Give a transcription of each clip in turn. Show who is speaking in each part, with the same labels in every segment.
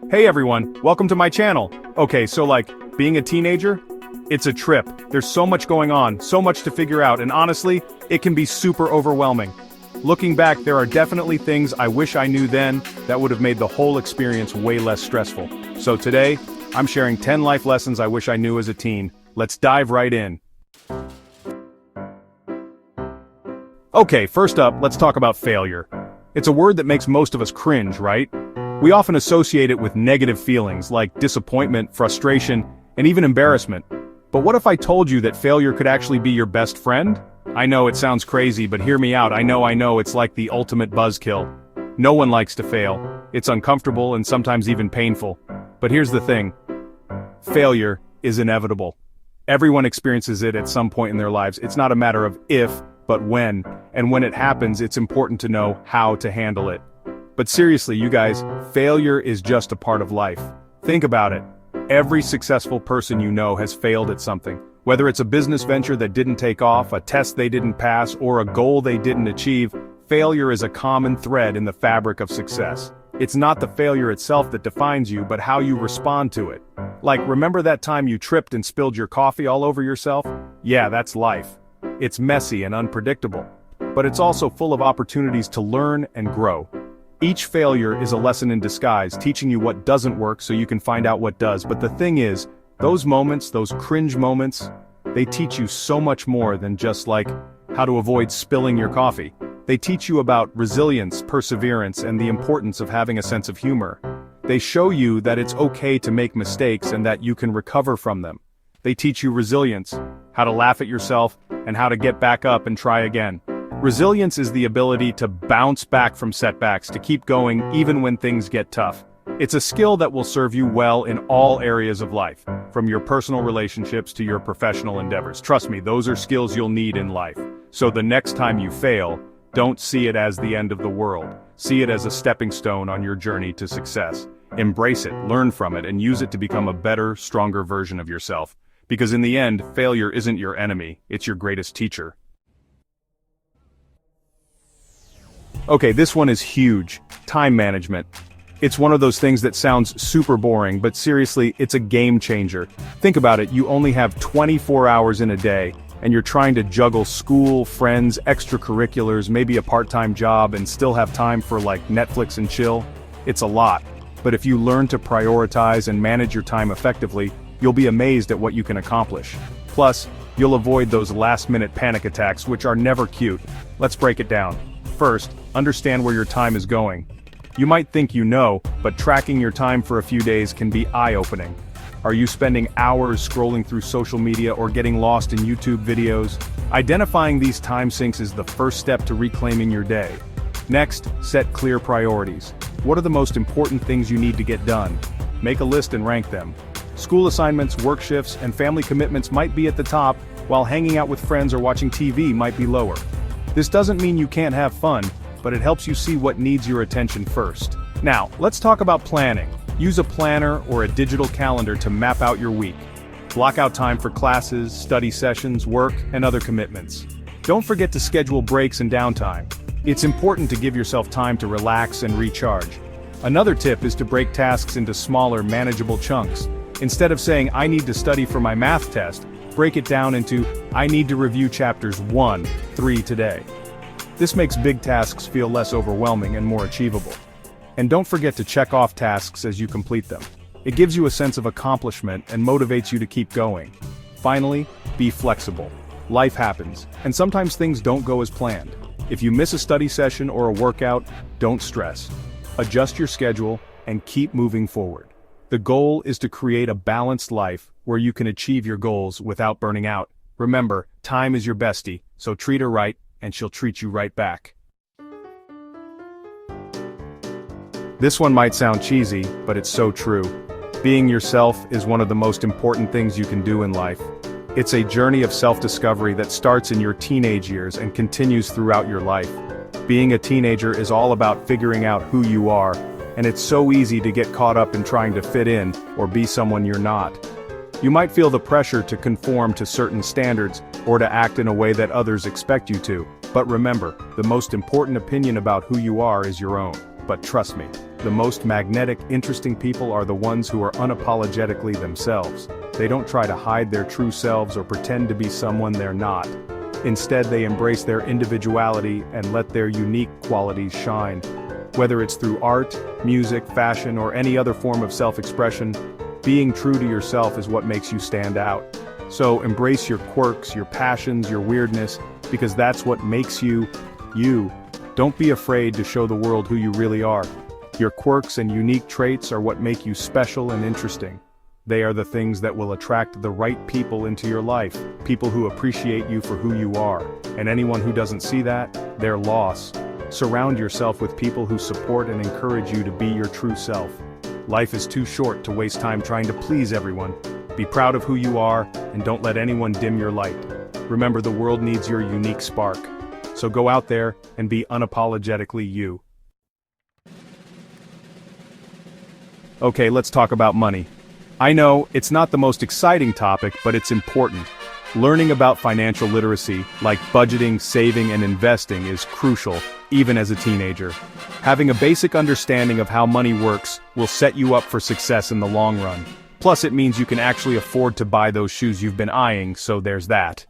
Speaker 1: Hey everyone, welcome to my channel. Okay, so being a teenager? It's a trip. There's so much going on, so much to figure out, and honestly, it can be super overwhelming. Looking back, there are definitely things I wish I knew then that would have made the whole experience way less stressful. So today, I'm sharing 10 life lessons I wish I knew as a teen. Let's dive right in. Okay, first up, let's talk about failure. It's a word that makes most of us cringe, right? We often associate it with negative feelings like disappointment, frustration, and even embarrassment. But what if I told you that failure could actually be your best friend? I know it sounds crazy, but hear me out. I know, it's like the ultimate buzzkill. No one likes to fail. It's uncomfortable and sometimes even painful. But here's the thing. Failure is inevitable. Everyone experiences it at some point in their lives. It's not a matter of if, but when. And when it happens, it's important to know how to handle it. But seriously, you guys, failure is just a part of life. Think about it. Every successful person you know has failed at something. Whether it's a business venture that didn't take off, a test they didn't pass, or a goal they didn't achieve, failure is a common thread in the fabric of success. It's not the failure itself that defines you, but how you respond to it. Remember that time you tripped and spilled your coffee all over yourself? Yeah, that's life. It's messy and unpredictable. But it's also full of opportunities to learn and grow. Each failure is a lesson in disguise, teaching you what doesn't work so you can find out what does. But the thing is, those moments, those cringe moments, they teach you so much more than just how to avoid spilling your coffee. They teach you about resilience, perseverance, and the importance of having a sense of humor. They show you that it's okay to make mistakes and that you can recover from them. They teach you resilience, how to laugh at yourself, and how to get back up and try again. Resilience is the ability to bounce back from setbacks, to keep going even when things get tough. It's a skill that will serve you well in all areas of life, from your personal relationships to your professional endeavors. Trust me, those are skills you'll need in life. So the next time you fail, don't see it as the end of the world. See it as a stepping stone on your journey to success. Embrace it, learn from it, and use it to become a better, stronger version of yourself. Because in the end, failure isn't your enemy, it's your greatest teacher. Okay, this one is huge. Time management. It's one of those things that sounds super boring, but seriously, it's a game changer. Think about it, you only have 24 hours in a day, and you're trying to juggle school, friends, extracurriculars, maybe a part-time job, and still have time for Netflix and chill. It's a lot. But if you learn to prioritize and manage your time effectively, you'll be amazed at what you can accomplish. Plus, you'll avoid those last-minute panic attacks, which are never cute. Let's break it down. First, understand where your time is going. You might think you know, but tracking your time for a few days can be eye-opening. Are you spending hours scrolling through social media or getting lost in YouTube videos? Identifying these time sinks is the first step to reclaiming your day. Next, set clear priorities. What are the most important things you need to get done? Make a list and rank them. School assignments, work shifts, and family commitments might be at the top, while hanging out with friends or watching TV might be lower. This doesn't mean you can't have fun, but it helps you see what needs your attention first. Now, let's talk about planning. Use a planner or a digital calendar to map out your week. Block out time for classes, study sessions, work, and other commitments. Don't forget to schedule breaks and downtime. It's important to give yourself time to relax and recharge. Another tip is to break tasks into smaller, manageable chunks. Instead of saying, I need to study for my math test, break it down into, I need to review chapters 1-3 today. This makes big tasks feel less overwhelming and more achievable. And don't forget to check off tasks as you complete them. It gives you a sense of accomplishment and motivates you to keep going. Finally, be flexible. Life happens, and sometimes things don't go as planned. If you miss a study session or a workout, don't stress. Adjust your schedule and keep moving forward. The goal is to create a balanced life where you can achieve your goals without burning out. Remember, time is your bestie, so treat her right, and she'll treat you right back. This one might sound cheesy, but it's so true. Being yourself is one of the most important things you can do in life. It's a journey of self-discovery that starts in your teenage years and continues throughout your life. Being a teenager is all about figuring out who you are, and it's so easy to get caught up in trying to fit in or be someone you're not. You might feel the pressure to conform to certain standards or to act in a way that others expect you to, but remember, the most important opinion about who you are is your own. But trust me, the most magnetic, interesting people are the ones who are unapologetically themselves. They don't try to hide their true selves or pretend to be someone they're not. Instead, they embrace their individuality and let their unique qualities shine. Whether it's through art, music, fashion, or any other form of self-expression, being true to yourself is what makes you stand out. So embrace your quirks, your passions, your weirdness, because that's what makes you, you. Don't be afraid to show the world who you really are. Your quirks and unique traits are what make you special and interesting. They are the things that will attract the right people into your life, people who appreciate you for who you are. And anyone who doesn't see that, they're lost. Surround yourself with people who support and encourage you to be your true self. Life is too short to waste time trying to please everyone. Be proud of who you are, and don't let anyone dim your light. Remember, the world needs your unique spark. So go out there and be unapologetically you. Okay, let's talk about money. I know, it's not the most exciting topic, but it's important. Learning about financial literacy, like budgeting, saving, and investing, is crucial, even as a teenager. Having a basic understanding of how money works will set you up for success in the long run. Plus, it means you can actually afford to buy those shoes you've been eyeing, so there's that.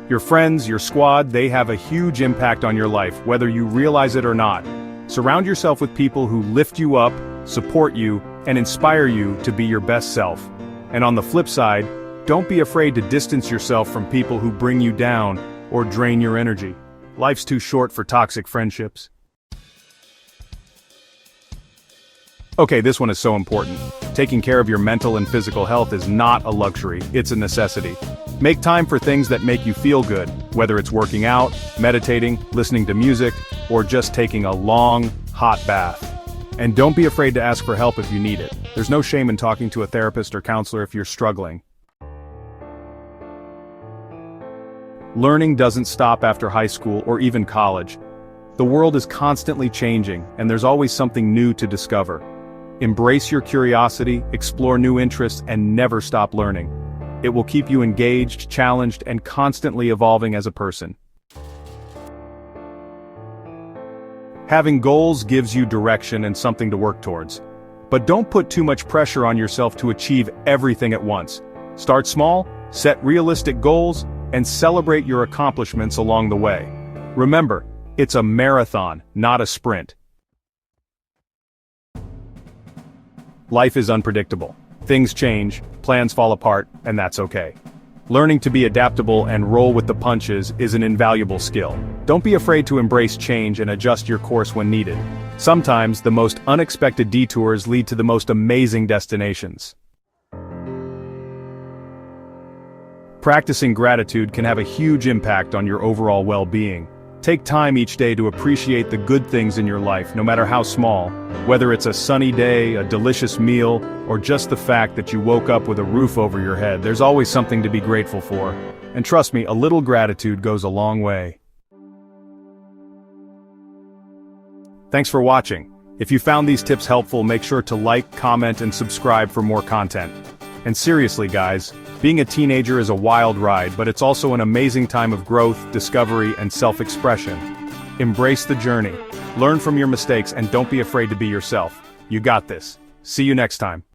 Speaker 1: Your friends, your squad, they have a huge impact on your life, whether you realize it or not. Surround yourself with people who lift you up, support you, and inspire you to be your best self. And on the flip side, don't be afraid to distance yourself from people who bring you down or drain your energy. Life's too short for toxic friendships. Okay, this one is so important. Taking care of your mental and physical health is not a luxury, it's a necessity. Make time for things that make you feel good, whether it's working out, meditating, listening to music, or just taking a long, hot bath. And don't be afraid to ask for help if you need it. There's no shame in talking to a therapist or counselor if you're struggling. Learning doesn't stop after high school or even college. The world is constantly changing, and there's always something new to discover. Embrace your curiosity, explore new interests, and never stop learning. It will keep you engaged, challenged, and constantly evolving as a person. Having goals gives you direction and something to work towards. But don't put too much pressure on yourself to achieve everything at once. Start small, set realistic goals, and celebrate your accomplishments along the way. Remember, it's a marathon, not a sprint. Life is unpredictable. Things change, plans fall apart, and that's okay. Learning to be adaptable and roll with the punches is an invaluable skill. Don't be afraid to embrace change and adjust your course when needed. Sometimes, the most unexpected detours lead to the most amazing destinations. Practicing gratitude can have a huge impact on your overall well-being. Take time each day to appreciate the good things in your life, no matter how small. Whether it's a sunny day, a delicious meal, or just the fact that you woke up with a roof over your head, there's always something to be grateful for. And trust me, a little gratitude goes a long way. Thanks for watching. If you found these tips helpful, make sure to like, comment, and subscribe for more content. And seriously, guys, being a teenager is a wild ride, but it's also an amazing time of growth, discovery, and self-expression. Embrace the journey, learn from your mistakes, and don't be afraid to be yourself. You got this. See you next time.